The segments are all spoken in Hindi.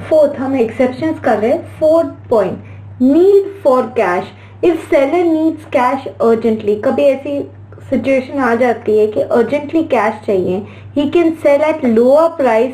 फोर्थ हम एक्सेप्शंस कर रहे हैं. Fourth point, need for cash. If seller needs cash urgently, कभी ऐसी सिचुएशन आ जाती है कि अर्जेंटली कैश चाहिए, he can sell at lower price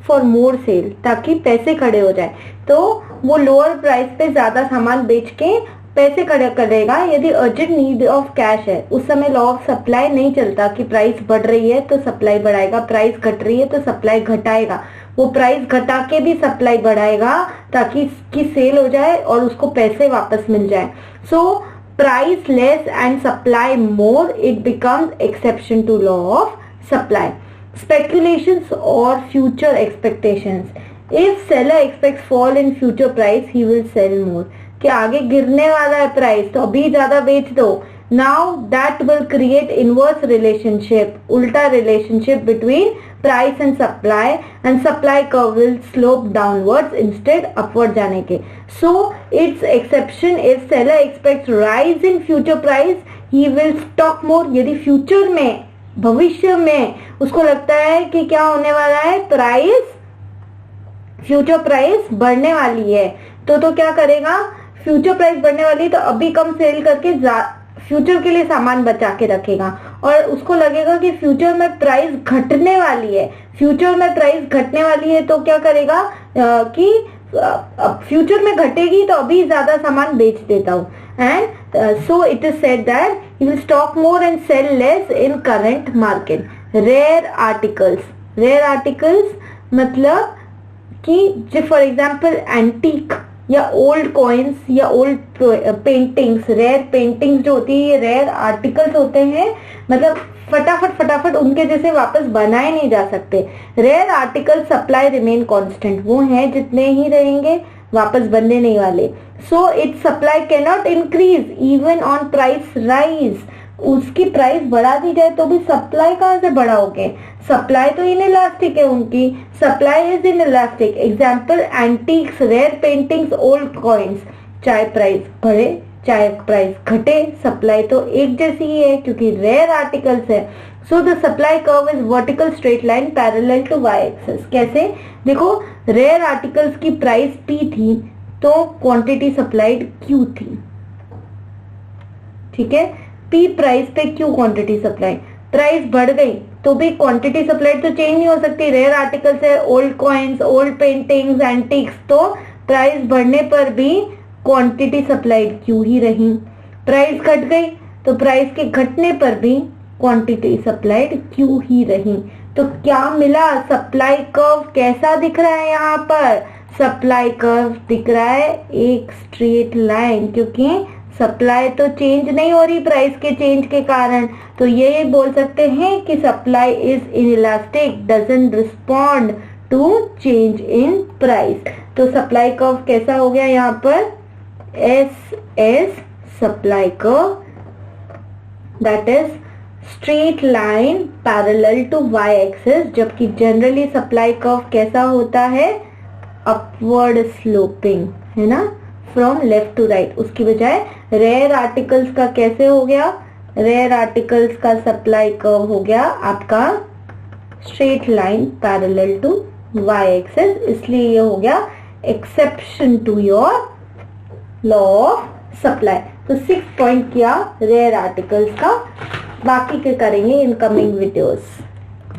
for more sale, ताकि पैसे खड़े हो जाए. तो वो लोअर प्राइस पे ज्यादा सामान बेच के पैसे खड़े करेगा. यदि अर्जेंट नीड ऑफ कैश है, उस समय लॉ ऑफ सप्लाई नहीं चलता कि प्राइस बढ़ रही है तो सप्लाई बढ़ाएगा, प्राइस घट रही है तो सप्लाई घटाएगा. वो प्राइस घटा के भी सप्लाई बढ़ाएगा ताकि इसकी सेल हो जाए और उसको पैसे वापस मिल जाए. So price less and supply more, it becomes exception to law of supply. Speculations or future expectations. If seller expects fall in future price, he will sell more. कि आगे गिरने वाला है प्राइस तो अभी ज्यादा बेच दो. Now that will create inverse relationship, उल्टा relationship between price and supply curve will slope downwards instead upward जाने के. So its exception, if seller expects rise in future price, he will stock more. यदि future में, भविष्य में उसको लगता है कि क्या होने वाला है, प्राइस, फ्यूचर प्राइस बढ़ने वाली है, तो क्या करेगा, फ्यूचर प्राइस बढ़ने वाली है तो अभी कम सेल करके फ्यूचर के लिए सामान बचा के रखेगा. और उसको लगेगा कि फ्यूचर में प्राइस घटने वाली है, फ्यूचर में प्राइस घटने वाली है तो क्या करेगा कि फ्यूचर में घटेगी तो अभी ज्यादा सामान बेच देता हूँ. And so it is said that he will stock more and sell less in current market. Rare articles मतलब कि जो फॉर एग्जाम्पल एंटीक या ओल्ड कॉइन्स या ओल्ड पेंटिंग्स, रेयर पेंटिंग्स जो होती है ये रेयर आर्टिकल्स होते हैं. मतलब फटाफट उनके जैसे वापस बनाए नहीं जा सकते. Rare article supply remain constant, वो हैं जितने ही रहेंगे, वापस बनने नहीं वाले. So it's supply can not increase even on price rise. उसकी प्राइस बढ़ा दी जाए तो भी सप्लाई कहाँ से बढ़ाओगे, सप्लाई तो इनइलास्टिक है उनकी, supply is inelastic. Example antiques, rare paintings, old coins. चाहे प्राइस बढ़े चाहे प्राइस घटे, सप्लाई तो एक जैसी ही है क्योंकि रेयर आर्टिकल्स है. So the supply curve is vertical straight line parallel to Y axis. कैसे, देखो रेयर आर्टिकल्स की प्राइस P थी तो क्वांटिटी सप्लाइड Q थी. ठीक है, P प्राइस पे Q क्वांटिटी सप्लाई. प्राइस बढ़ गई तो भी क्वांटिटी सप्लाइड तो चेंज नहीं हो सकती. रेयर आर्टिकल्स है, old coins, old paintings, antiques, तो प्राइस बढ़ने पर भी क्वांटिटी सप्लाइड Q ही रही. प्राइस घट गई तो प्राइस के घटने पर भी क्वांटिटी सप्लाइड Q ही रही. तो क्या मिला, सप्लाई कर्व कैसा दिख रहा है, यहाँ पर सप्लाई कर्व दिख रहा है एक स्ट्रेट लाइन, क्योंकि सप्लाई तो चेंज नहीं हो रही प्राइस के चेंज के कारण. तो ये बोल सकते हैं कि supply is inelastic, doesn't respond to change in price. तो सप्लाई कर्व कैसा हो गया यहाँ पर, SS supply curve, that is straight line parallel to y axis. जबकि जनरली सप्लाई कर्व कैसा होता है, अपवर्ड स्लोपिंग, है ना, फ्रॉम लेफ्ट टू राइट. उसकी बजाय रेयर आर्टिकल्स का कैसे हो गया, रेयर आर्टिकल्स का सप्लाई कर्व हो गया आपका straight line parallel to y axis. इसलिए ये हो गया exception to your law of supply. तो 6 पॉइंट किया रेयर आर्टिकल्स का, बाकी के करेंगे इन कमिंग वीडियोस.